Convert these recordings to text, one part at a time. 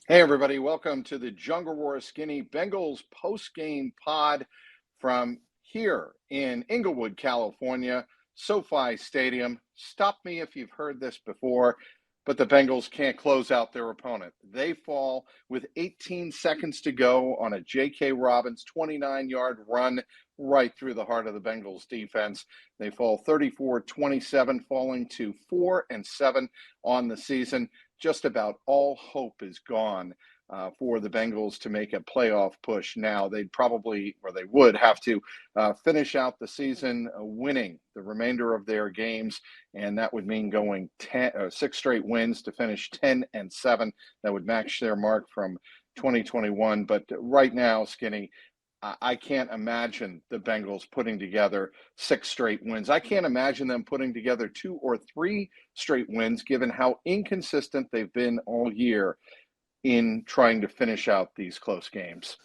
Hey, everybody. Welcome to the Jungle Roar Skinny Bengals post-game pod from here in Inglewood, California, SoFi Stadium. Stop me if you've heard this before, but the Bengals can't close out their opponent. They fall with 18 seconds to go on a J.K. Robbins 29-yard run right through the heart of the Bengals defense. They fall 34-27, falling to 4-7 on the season. Just about all hope is gone for the Bengals to make a playoff push now. They'd probably, or they would have to finish out the season winning the remainder of their games, and that would mean going 6 straight wins to finish 10-7. That would match their mark from 2021. But right now, Skinny, I can't imagine the Bengals putting together 6 straight wins. I can't imagine them putting together 2 or 3 straight wins, given how inconsistent they've been all year in trying to finish out these close games.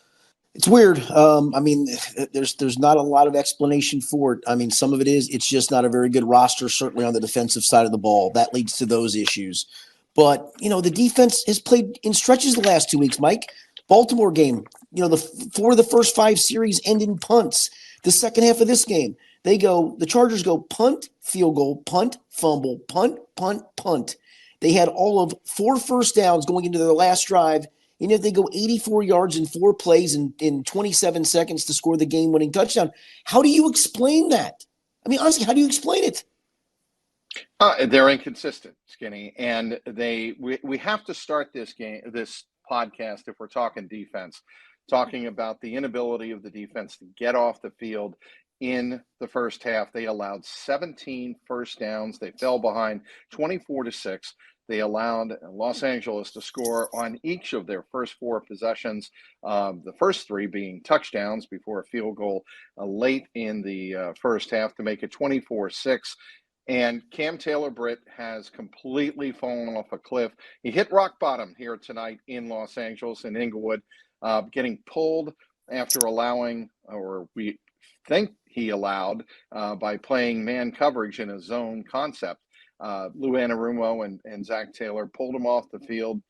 It's weird. There's not a lot of explanation for it. I mean, some of it is it's just not a very good roster, certainly on the defensive side of the ball. That leads to those issues. But, the defense has played in stretches the last 2 weeks, Mike. Baltimore game, the first 5 series end in punts. The second half of this game, the Chargers go punt, field goal, punt, fumble, punt, punt, punt. They had all of 4 first downs going into their last drive. And if they go 84 yards in 4 plays in 27 seconds to score the game-winning touchdown, how do you explain that? I mean, honestly, how do you explain it? They're inconsistent, Skinny, and we have to start this podcast, if we're talking defense, talking about the inability of the defense to get off the field in the first half. They allowed 17 first downs. They fell behind 24-6. They allowed Los Angeles to score on each of their first 4 possessions, the first 3 being touchdowns before a field goal late in the first half to make it 24-6. And Taylor Britt has completely fallen off a cliff. He hit rock bottom here tonight in Los Angeles in Inglewood, getting pulled after allowing, or we think he allowed, by playing man coverage in a zone concept. Lou Anarumo and Zach Taylor pulled him off the field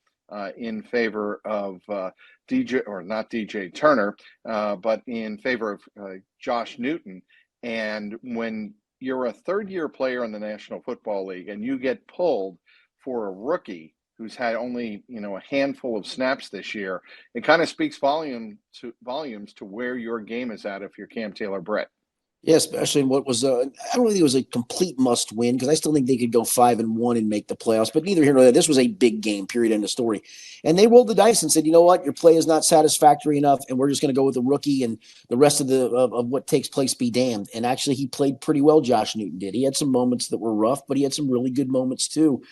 in favor of not DJ Turner, but in favor of Josh Newton. And when you're a third-year player in the National Football League and you get pulled for a rookie who's had only a handful of snaps this year, it kind of speaks volumes to where your game is at if you're Taylor Britt. Yeah, especially in what was I don't think it was a complete must win, because I still think they could go 5-1 and make the playoffs. But neither here nor there. This was a big game, period, end of story. And they rolled the dice and said, you know what, your play is not satisfactory enough, and we're just going to go with the rookie, and the rest of of what takes place be damned. And actually, he played pretty well. Josh Newton did. He had some moments that were rough, but he had some really good moments too.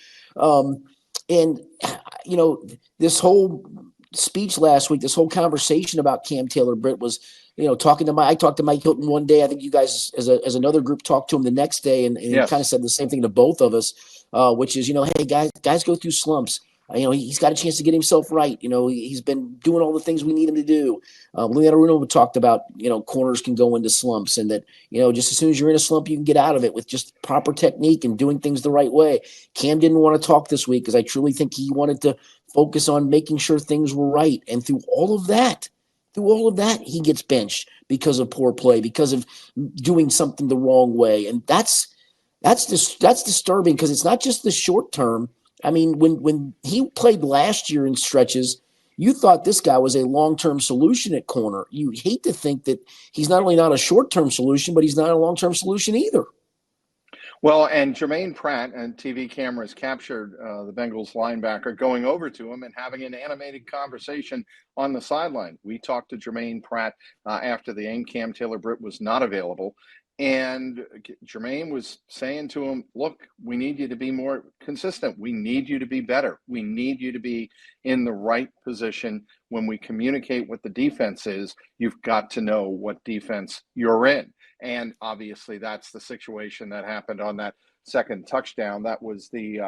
This whole speech last week, this whole conversation about Taylor Britt was, I talked to Mike Hilton one day. I think you guys as another group talked to him the next day, and yes, he kind of said the same thing to both of us, which is, hey, guys go through slumps. He's got a chance to get himself right. He's been doing all the things we need him to do. Leonardo Bruno talked about, corners can go into slumps, and that, just as soon as you're in a slump, you can get out of it with just proper technique and doing things the right way. Cam didn't want to talk this week because I truly think he wanted to focus on making sure things were right. And through all of that, he gets benched because of poor play, because of doing something the wrong way. And that's disturbing, because it's not just the short term. I mean, when he played last year in stretches, you thought this guy was a long-term solution at corner. You hate to think that he's not only not a short-term solution, but he's not a long-term solution either. Well, and Germaine Pratt and TV cameras captured the Bengals linebacker going over to him and having an animated conversation on the sideline. We talked to Germaine Pratt after the game. Taylor Britt was not available. And Germaine was saying to him, look, we need you to be more consistent. We need you to be better. We need you to be in the right position. When we communicate what the defense is, you've got to know what defense you're in. And obviously that's the situation that happened on that second touchdown. That was the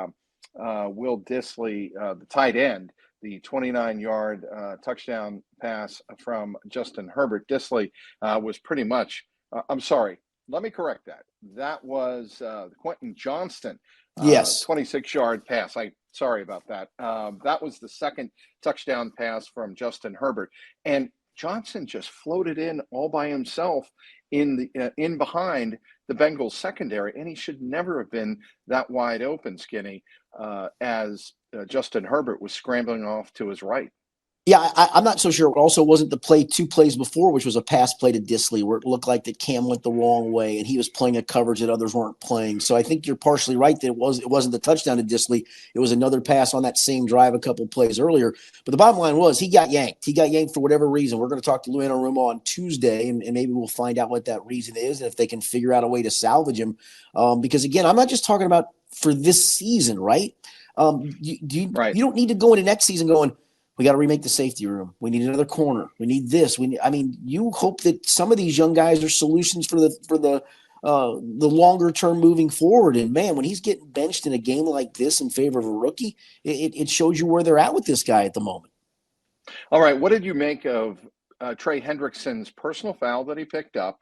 Will Dissly, the tight end, the 29-yard touchdown pass from Justin Herbert. Dissly was pretty much, I'm sorry, let me correct that. That was Quentin Johnston, yes, 26-yard pass. I Sorry about that. That was the second touchdown pass from Justin Herbert, and Johnson just floated in all by himself in behind the Bengals secondary, and he should never have been that wide open, Skinny, as Justin Herbert was scrambling off to his right. Yeah, I'm not so sure. It also wasn't the play 2 plays before, which was a pass play to Disley, where it looked like that Cam went the wrong way and he was playing a coverage that others weren't playing. So I think you're partially right that it wasn't the touchdown to Disley. It was another pass on that same drive a couple plays earlier. But the bottom line was he got yanked. He got yanked for whatever reason. We're going to talk to Lou Anarumo on Tuesday, and maybe we'll find out what that reason is and if they can figure out a way to salvage him. Because, again, I'm not just talking about for this season, right? You don't need to go into next season going, we got to remake the safety room. We need another corner. We need this. You hope that some of these young guys are solutions for the longer term moving forward. And man, when he's getting benched in a game like this in favor of a rookie, it shows you where they're at with this guy at the moment. All right, what did you make of Trey Hendrickson's personal foul that he picked up,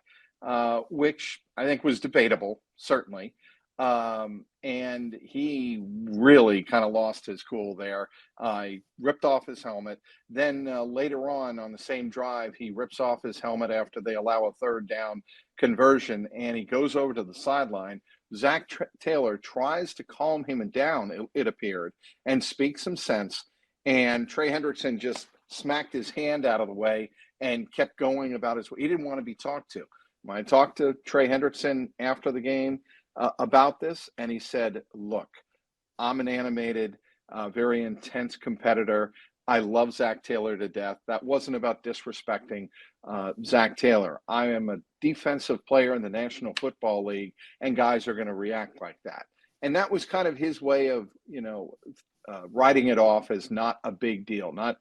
which I think was debatable, certainly. And he really kind of lost his cool there. He ripped off his helmet. Then later on the same drive, he rips off his helmet after they allow a third down conversion, and he goes over to the sideline. Zach Taylor tries to calm him down, it appeared, and speak some sense. And Trey Hendrickson just smacked his hand out of the way and kept going about his way. He didn't want to be talked to. When I talked to Trey Hendrickson after the game, about this, and he said, look, I'm an animated, very intense competitor. I love Zach Taylor to death. That wasn't about disrespecting Zach Taylor. I am a defensive player in the National Football League, and guys are going to react like that. And that was kind of his way of, writing it off as not a big deal, not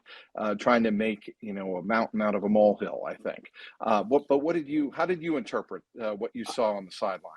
trying to make, a mountain out of a molehill, I think. How did you interpret what you saw on the sideline?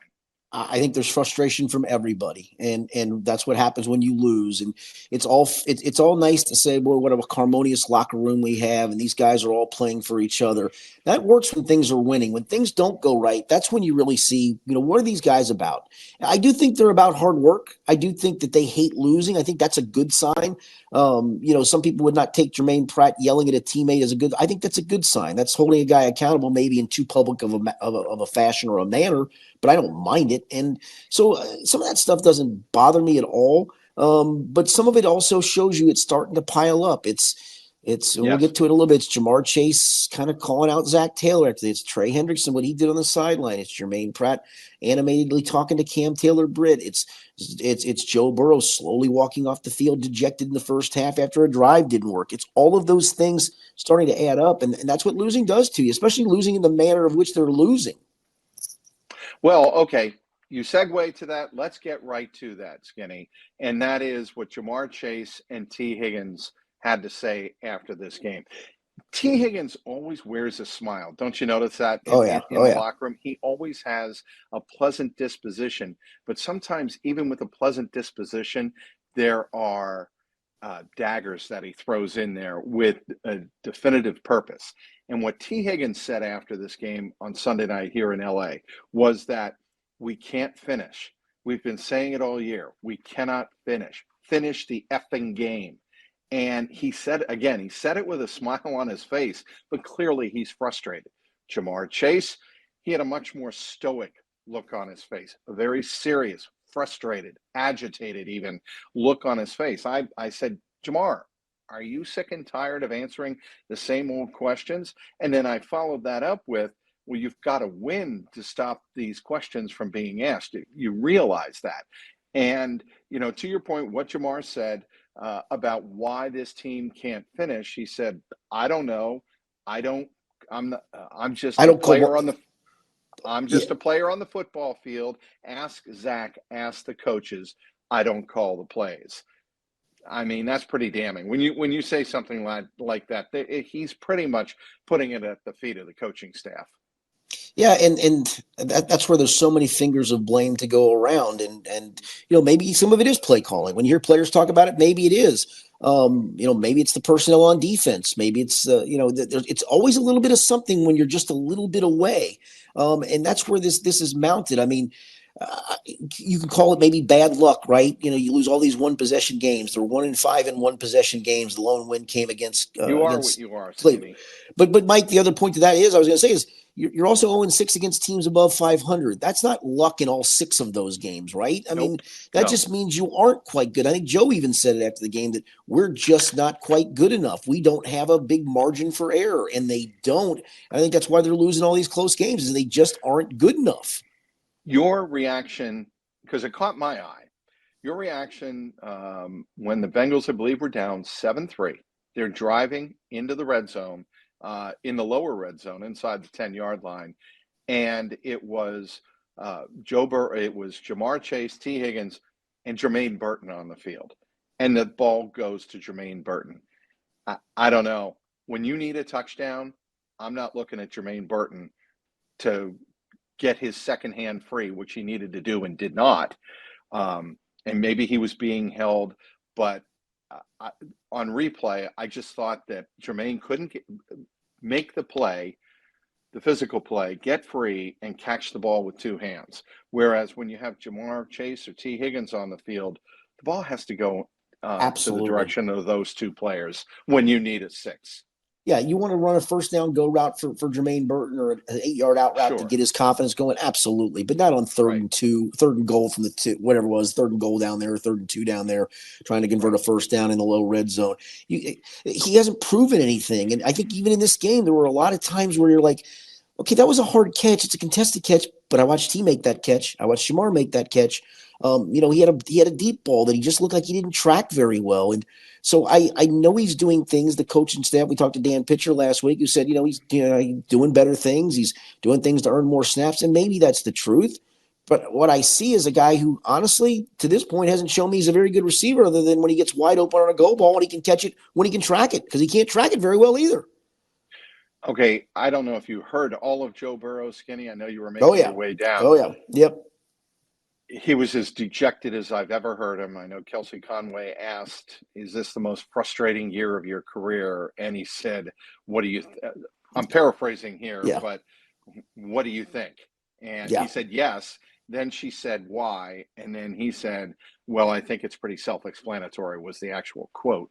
I think there's frustration from everybody, and that's what happens when you lose. And it's all nice to say, well, what a harmonious locker room we have, and these guys are all playing for each other. That works when things are winning. When things don't go right, that's when you really see, what are these guys about? I do think they're about hard work. I do think that they hate losing. I think that's a good sign. Some people would not take Germaine Pratt yelling at a teammate as a good. I think that's a good sign. That's holding a guy accountable, maybe in too public of a fashion or a manner, but I don't mind it. And so some of that stuff doesn't bother me at all. But some of it also shows you it's starting to pile up. We'll get to it a little bit. It's Jamar Chase kind of calling out Zach Taylor. It's Trey Hendrickson, what he did on the sideline. It's Germaine Pratt animatedly talking to Cam Taylor Britt. It's Joe Burrow slowly walking off the field, dejected in the first half after a drive didn't work. It's all of those things starting to add up, and that's what losing does to you, especially losing in the manner of which they're losing. Well, okay. You segue to that. Let's get right to that, Skinny. And that is what Jamar Chase and T. Higgins had to say after this game. T. Higgins always wears a smile. Don't you notice that in the locker room? He always has a pleasant disposition. But sometimes even with a pleasant disposition, there are daggers that he throws in there with a definitive purpose. And what T. Higgins said after this game on Sunday night here in L.A. was that we can't finish. We've been saying it all year. We cannot finish. Finish the effing game. And he said it with a smile on his face, but clearly he's frustrated. Jamar Chase, he had a much more stoic look on his face, a very serious, frustrated, agitated even look on his face. I said, Jamar, are you sick and tired of answering the same old questions? And then I followed that up with, well, you've got to win to stop these questions from being asked. You realize that. And, to your point, what Jamar said about why this team can't finish, he said, I don't know. I'm just a player on the football field. Ask Zach, ask the coaches. I don't call the plays. I mean, that's pretty damning. When you say something like that, he's pretty much putting it at the feet of the coaching staff. Yeah, and that's where there's so many fingers of blame to go around, and maybe some of it is play calling. When you hear players talk about it, maybe it is. Maybe it's the personnel on defense. Maybe it's it's always a little bit of something when you're just a little bit away, and that's where this is mounted. I mean, You can call it maybe bad luck, right? You lose all these one possession games. They're 1-5 in one possession games. The lone win came against you are what you are, Cleveland. But Mike, the other point to that is I was going to say is you're also 0-6 against teams above 500. That's not luck in all 6 of those games, right? I mean, that just means you aren't quite good. I think Joe even said it after the game that we're just not quite good enough. We don't have a big margin for error, and they don't. I think that's why they're losing all these close games is they just aren't good enough. Your reaction, because it caught my eye, your reaction when the Bengals, I believe, were down 7-3. They're driving into the red zone, in the lower red zone, inside the 10-yard line, and it was it was Jamar Chase, T. Higgins, and Germaine Burton on the field, and the ball goes to Germaine Burton. I don't know. When you need a touchdown, I'm not looking at Germaine Burton to get his second hand free, which he needed to do and did not. And maybe he was being held, but on replay, I just thought that Germaine couldn't make the play, the physical play, get free, and catch the ball with 2 hands. Whereas when you have Jamar Chase or T. Higgins on the field, the ball has to go to the direction of those 2 players when you need a 6. Yeah, you want to run a first down go route for Germaine Burton or an 8-yard out route to get his confidence going? Absolutely. But not on third and goal from the 2, whatever it was, 3rd and goal down there, 3rd and 2 down there, trying to convert a first down in the low red zone. He hasn't proven anything. And I think even in this game, there were a lot of times where you're like, okay, that was a hard catch. It's a contested catch, but I watched he make that catch. I watched Jamar make that catch. He had a deep ball that he just looked like he didn't track very well. And so I know he's doing things. The coaching staff, we talked to Dan Pitcher last week, who said, he's doing better things. He's doing things to earn more snaps. And maybe that's the truth. But what I see is a guy who, honestly, to this point, hasn't shown me he's a very good receiver other than when he gets wide open on a go ball and he can catch it when he can track it, because he can't track it very well either. Okay, I don't know if you heard all of Joe Burrow, Skinny. I know you were making your way down. Oh, yeah. Yep. He was as dejected as I've ever heard him. I know Kelsey Conway asked, is this the most frustrating year of your career? And he said, what do you I'm paraphrasing here, but what do you think? And he said, yes. Then she said, why? And then he said, well, I think it's pretty self-explanatory, was the actual quote.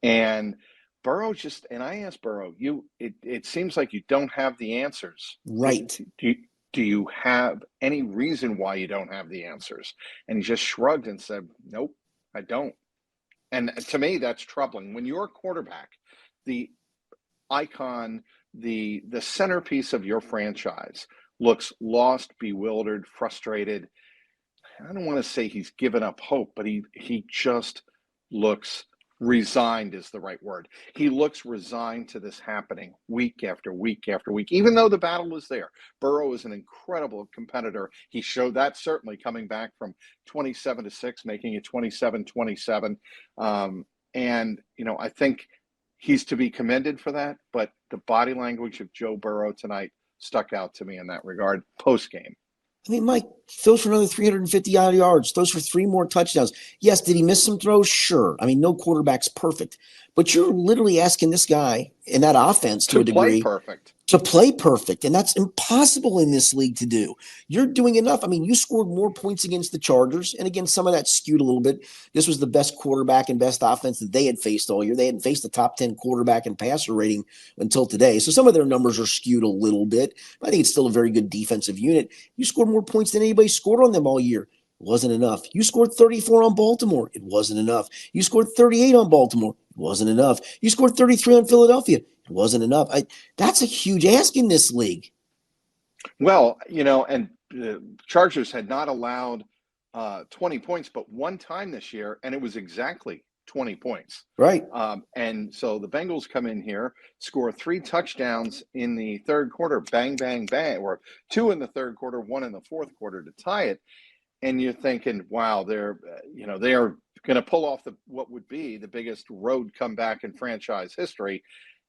And Burrow and I asked Burrow, it seems like you don't have the answers. Right. Do you have any reason why you don't have the answers? And he just shrugged and said, nope, I don't. And to me, that's troubling. When your quarterback, the icon, the centerpiece of your franchise, looks lost, bewildered, frustrated, I don't want to say he's given up hope, but he just looks resigned is the right word. He looks resigned to this happening week after week after week, even though the battle is there. Burrow is an incredible competitor. He showed that certainly coming back from 27-6, making it 27-27. And, I think he's to be commended for that, but the body language of Joe Burrow tonight stuck out to me in that regard post-game. I mean, Mike throws for another 350 yards, throws for 3 more touchdowns. Yes, did he miss some throws? Sure. I mean, no quarterback's perfect. But you're literally asking this guy in that offense to a degree to play perfect. And that's impossible in this league to do. You're doing enough. I mean, you scored more points against the Chargers. And again, some of that skewed a little bit. This was the best quarterback and best offense that they had faced all year. They hadn't faced a top 10 quarterback and passer rating until today. So some of their numbers are skewed a little bit. But I think it's still a very good defensive unit. You scored more points than anybody scored on them all year. It wasn't enough. You scored 34 on Baltimore. It wasn't enough. You scored 38 on Baltimore. It wasn't enough. You scored 33 on Philadelphia. It wasn't enough. That's a huge ask in this league. Well, and the Chargers had not allowed 20 points, but one time this year, and it was exactly 20 points. Right. And so the Bengals come in here, score 3 touchdowns in the third quarter, bang, bang, bang, or 2 in the third quarter, 1 in the fourth quarter to tie it. And you're thinking, wow, they are going to pull off what would be the biggest road comeback in franchise history,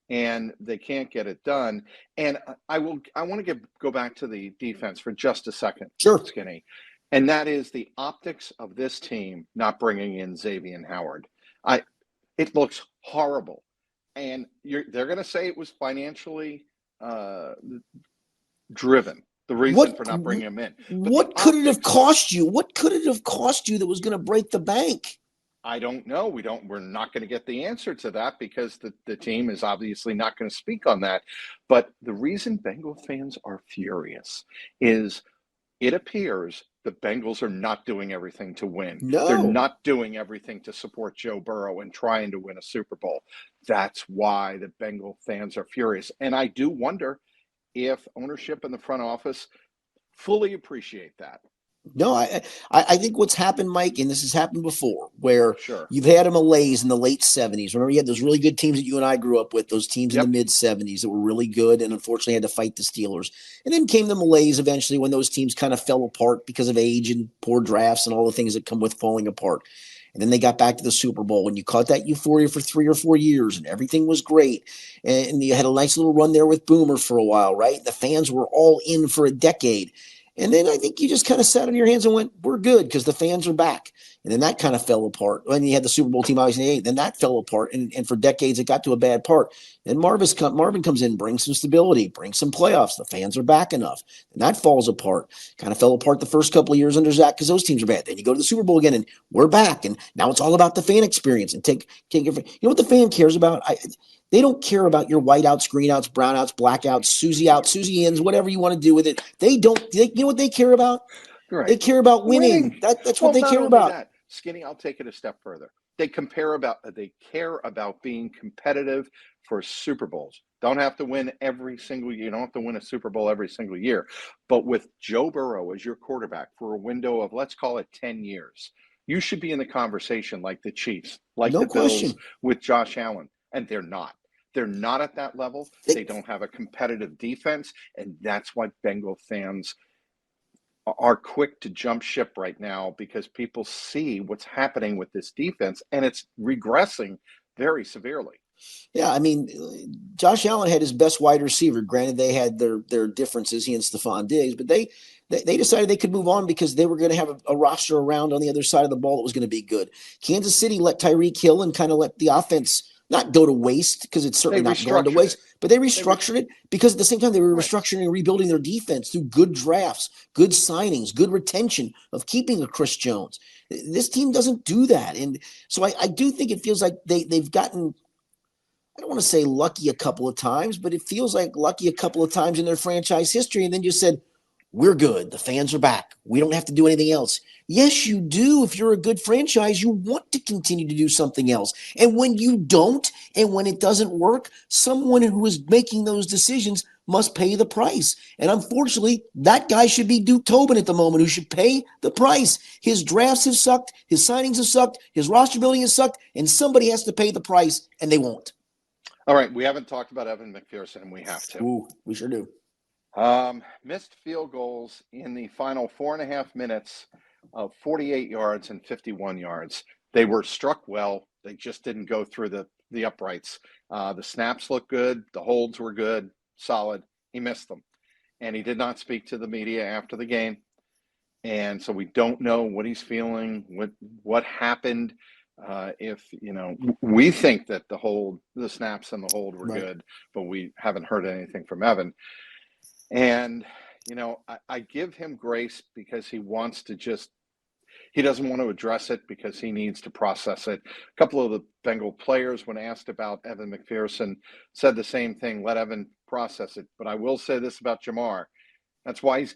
and they can't get it done. And I want to go back to the defense for just a second, sure, Skinny, and that is the optics of this team not bringing in Xavier Howard. It looks horrible, and they're going to say it was financially driven. the reason for not bringing him in. But what could it have cost you? What could it have cost you that was going to break the bank? I don't know. We're not going to get the answer to that because the team is obviously not going to speak on that. But the reason Bengal fans are furious is it appears the Bengals are not doing everything to win. No. They're not doing everything to support Joe Burrow and trying to win a Super Bowl. That's why the Bengal fans are furious. And I do wonder if ownership in the front office fully appreciate that. No, I think what's happened, Mike, and this has happened before, where Sure. you've had a malaise in the late 70s. Remember, you had those really good teams that you and I grew up with, those teams in the mid 70s that were really good and unfortunately had to fight the Steelers. And then came the malaise eventually when those teams kind of fell apart because of age and poor drafts and all the things that come with falling apart. And then they got back to the Super Bowl and you caught that euphoria for 3 or 4 years and everything was great. And you had a nice little run there with Boomer for a while, right? The fans were all in for a decade. And then I think you just kind of sat on your hands and went, we're good because the fans are back. And then that kind of fell apart. When you had the Super Bowl team, obviously, then that fell apart. And for decades, it got to a bad part. Then Marvin comes in, brings some stability, brings some playoffs. The fans are back enough. And that falls apart. Kind of fell apart the first couple of years under Zach because those teams are bad. Then you go to the Super Bowl again, and we're back. And now it's all about the fan experience. And you know what the fan cares about? They don't care about your whiteouts, greenouts, brownouts, blackouts, Susie outs, Susie ins, whatever you want to do with it. You know what they care about? Right. They care about winning. That's what they care about. That, Skinny, I'll take it a step further. They care about being competitive for Super Bowls. Don't have to win every single year. You don't have to win a Super Bowl every single year. But with Joe Burrow as your quarterback for a window of, let's call it 10 years, you should be in the conversation like the Chiefs, like the Bills with Josh Allen. And they're not. They're not at that level. They don't have a competitive defense, and that's why Bengal fans are quick to jump ship right now because people see what's happening with this defense, and it's regressing very severely. Yeah, I mean, Josh Allen had his best wide receiver. Granted, they had their differences, he and Stephon Diggs, but they decided they could move on because they were going to have a roster around on the other side of the ball that was going to be good. Kansas City let Tyreek Hill and kind of let the offense not go to waste because it's certainly not going to waste, but they restructured it because at the same time they were restructuring and rebuilding their defense through good drafts, good signings, good retention of keeping a Chris Jones. This team doesn't do that. And so I do think it feels like they've gotten, I don't want to say lucky a couple of times, but it feels like lucky a couple of times in their franchise history. And then you said, we're good. The fans are back. We don't have to do anything else. Yes, you do. If you're a good franchise, you want to continue to do something else. And when you don't, and when it doesn't work, someone who is making those decisions must pay the price. And unfortunately, that guy should be Duke Tobin at the moment, who should pay the price. His drafts have sucked. His signings have sucked. His roster building has sucked. And somebody has to pay the price, and they won't. All right. We haven't talked about Evan McPherson, and we have to. Ooh, we sure do. Missed field goals in the final 4.5 minutes of 48 yards and 51 yards. They were struck well. They just didn't go through the uprights. The snaps looked good. The holds were good, solid. He missed them. And he did not speak to the media after the game. And so we don't know what he's feeling, what happened. We think that the snaps and the hold were good, but we haven't heard anything from Evan. And, I give him grace because he doesn't want to address it because he needs to process it. A couple of the Bengal players, when asked about Evan McPherson, said the same thing, let Evan process it. But I will say this about Jamar. That's why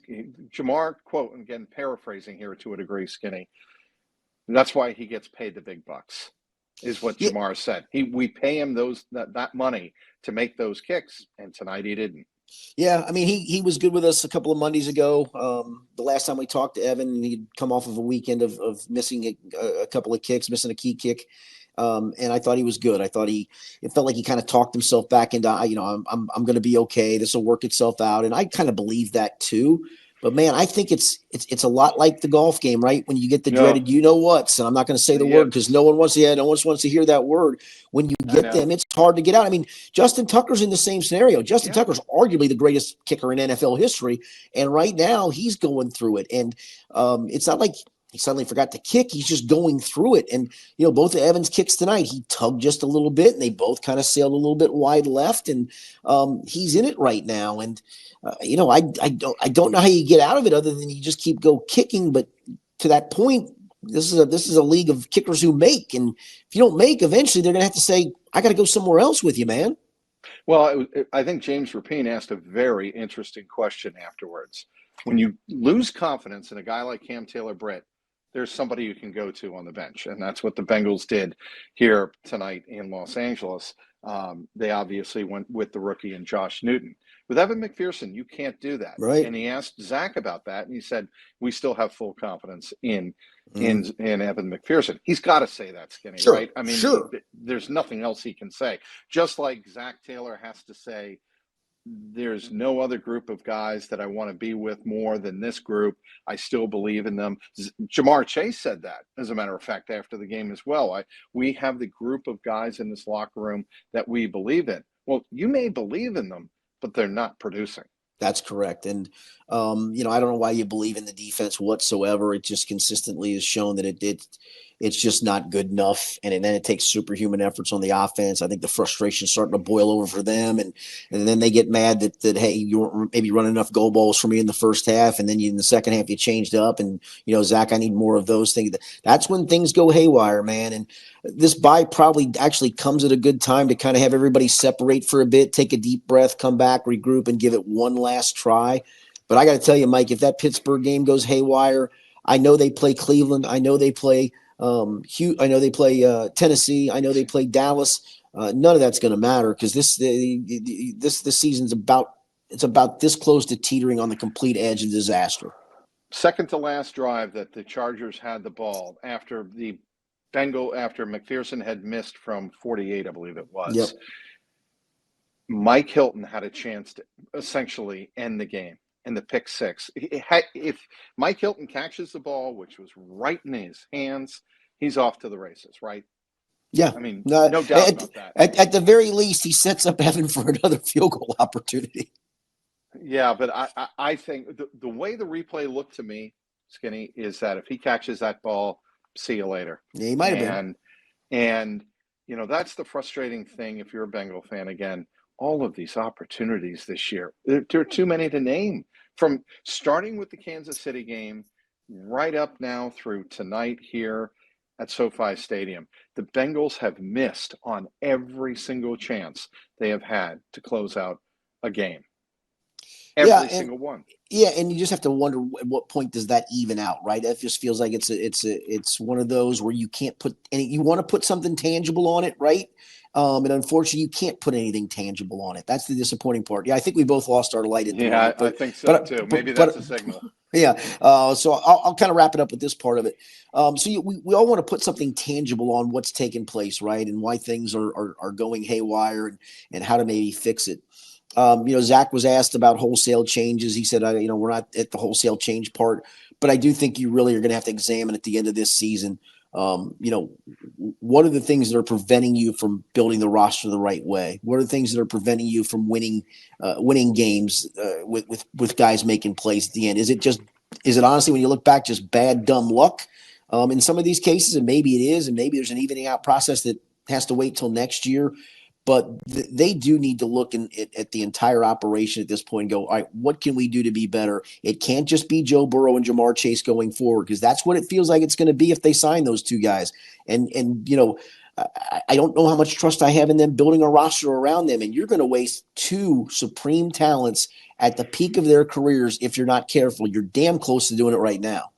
Jamar, quote, and again, paraphrasing here to a degree, Skinny, that's why he gets paid the big bucks, is what Jamar said. We pay him that money to make those kicks, and tonight he didn't. Yeah, I mean, he was good with us a couple of Mondays ago. The last time we talked to Evan, he'd come off of a weekend of missing a couple of kicks, missing a key kick. And I thought he was good. It felt like he kind of talked himself back into, I'm going to be okay. This will work itself out. And I kind of believe that too. But man, I think it's a lot like the golf game, right? When you get the dreaded, what's, and I'm not going to say the word because no one wants to hear that word. When you get them, it's hard to get out. I mean, Justin Tucker's in the same scenario. Justin Tucker's arguably the greatest kicker in NFL history, and right now he's going through it. And it's not like he suddenly forgot to kick. He's just going through it. And, both of Evans' kicks tonight, he tugged just a little bit, and they both kind of sailed a little bit wide left. And he's in it right now. And, I don't know how you get out of it other than you just keep kicking. But to that point, this is a league of kickers who make. And if you don't make, eventually they're going to have to say, I got to go somewhere else with you, man. Well, I think James Rapine asked a very interesting question afterwards. When you lose confidence in a guy like Cam Taylor Britt, there's somebody you can go to on the bench. And that's what the Bengals did here tonight in Los Angeles. They obviously went with the rookie and Josh Newton. With Evan McPherson, you can't do that. Right. And he asked Zach about that, and he said, we still have full confidence in Evan McPherson. He's got to say that, Skinny, sure, right? I mean, sure. There's nothing else he can say. Just like Zach Taylor has to say, there's no other group of guys that I want to be with more than this group. I still believe in them. Jamar Chase said that, as a matter of fact, after the game as well. We have the group of guys in this locker room that we believe in. Well, you may believe in them, but they're not producing. That's correct. And, I don't know why you believe in the defense whatsoever. It just consistently has shown that it's just not good enough. And then it takes superhuman efforts on the offense. I think the frustration is starting to boil over for them. And then they get mad that, hey, you weren't maybe running enough goal balls for me in the first half. And then in the second half, you changed up. And, Zach, I need more of those things. That's when things go haywire, man. And this bye probably actually comes at a good time to kind of have everybody separate for a bit, take a deep breath, come back, regroup, and give it one last try. But I got to tell you, Mike, if that Pittsburgh game goes haywire, I know they play Cleveland. I know they play I know they play Tennessee. I know they play Dallas. None of that's going to matter because this season's about this close to teetering on the complete edge of disaster. Second to last drive that the Chargers had the ball after McPherson had missed from 48, I believe it was. Yep. Mike Hilton had a chance to essentially end the game. And the pick six. If Mike Hilton catches the ball, which was right in his hands, he's off to the races, right? Yeah. I mean, no doubt about that. At the very least, he sets up Evan for another field goal opportunity. Yeah, but I think the way the replay looked to me, Skinny, is that if he catches that ball, see you later. Yeah, he might have been. And, that's the frustrating thing if you're a Bengal fan. Again, all of these opportunities this year, there are too many to name. From starting with the Kansas City game right up now through tonight here at SoFi Stadium, the Bengals have missed on every single chance they have had to close out a game. Every single one. Yeah, and you just have to wonder at what point does that even out, right? That just feels like it's one of those where you can't put any. You want to put something tangible on it, right? And unfortunately, you can't put anything tangible on it. That's the disappointing part. Yeah, I think we both lost our light at the moment. I think so too. Maybe that's a signal. Yeah. So I'll kind of wrap it up with this part of it. We all want to put something tangible on what's taking place, right? And why things are going haywire and how to maybe fix it. Zach was asked about wholesale changes. He said, we're not at the wholesale change part, but I do think you really are going to have to examine at the end of this season, what are the things that are preventing you from building the roster the right way? What are the things that are preventing you from winning games with guys making plays at the end? Is it honestly, when you look back, just bad, dumb luck in some of these cases? And maybe it is, and maybe there's an evening out process that has to wait till next year. But they do need to look at the entire operation at this point and go, all right, what can we do to be better? It can't just be Joe Burrow and Jamar Chase going forward, because that's what it feels like it's going to be if they sign those two guys. And I don't know how much trust I have in them building a roster around them. And you're going to waste two supreme talents at the peak of their careers if you're not careful. You're damn close to doing it right now.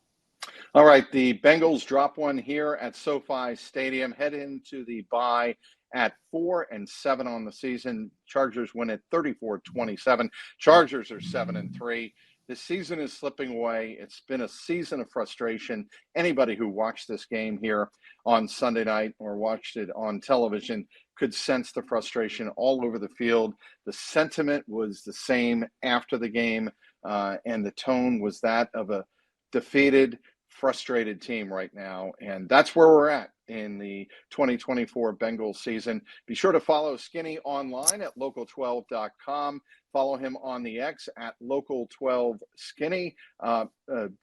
All right, the Bengals drop one here at SoFi Stadium, head into the bye at 4-7 on the season. Chargers win at 34-27. Chargers are 7-3. The season is slipping away. It's been a season of frustration. Anybody who watched this game here on Sunday night or watched it on television could sense the frustration all over the field. The sentiment was the same after the game, and the tone was that of a defeated, frustrated team right now. And that's where we're at in the 2024 Bengals season. Be sure to follow Skinny online at local12.com. Follow him on the X at local12skinny.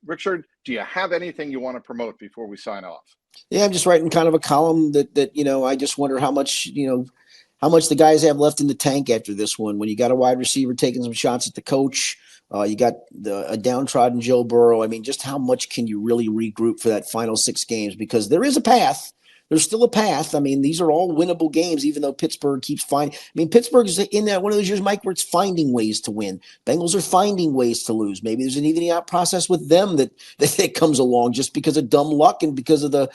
Richard, do you have anything you want to promote before we sign off? Yeah, I'm just writing kind of a column that I just wonder how much the guys have left in the tank after this one. When you got a wide receiver taking some shots at the coach, you got a downtrodden Joe Burrow. I mean, just how much can you really regroup for that final 6 games? Because there is a path. There's still a path. I mean, these are all winnable games, even though Pittsburgh keeps finding. I mean, Pittsburgh is in that one of those years, Mike, where it's finding ways to win. Bengals are finding ways to lose. Maybe there's an evening out process with them that comes along just because of dumb luck and because of the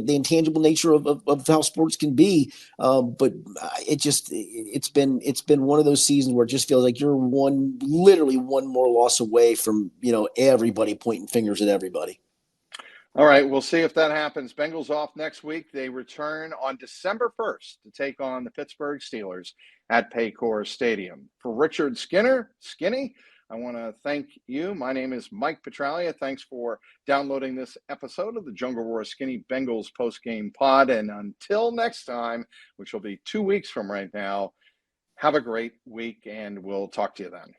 intangible nature of how sports can be. But it's been one of those seasons where it just feels like you're literally one more loss away from everybody pointing fingers at everybody. All right, we'll see if that happens. Bengals off next week. They return on December 1st to take on the Pittsburgh Steelers at Paycor Stadium. For Richard Skinny, I want to thank you. My name is Mike Petraglia. Thanks for downloading this episode of the Jungle Roar Skinny Bengals postgame pod. And until next time, which will be 2 weeks from right now, have a great week, and we'll talk to you then.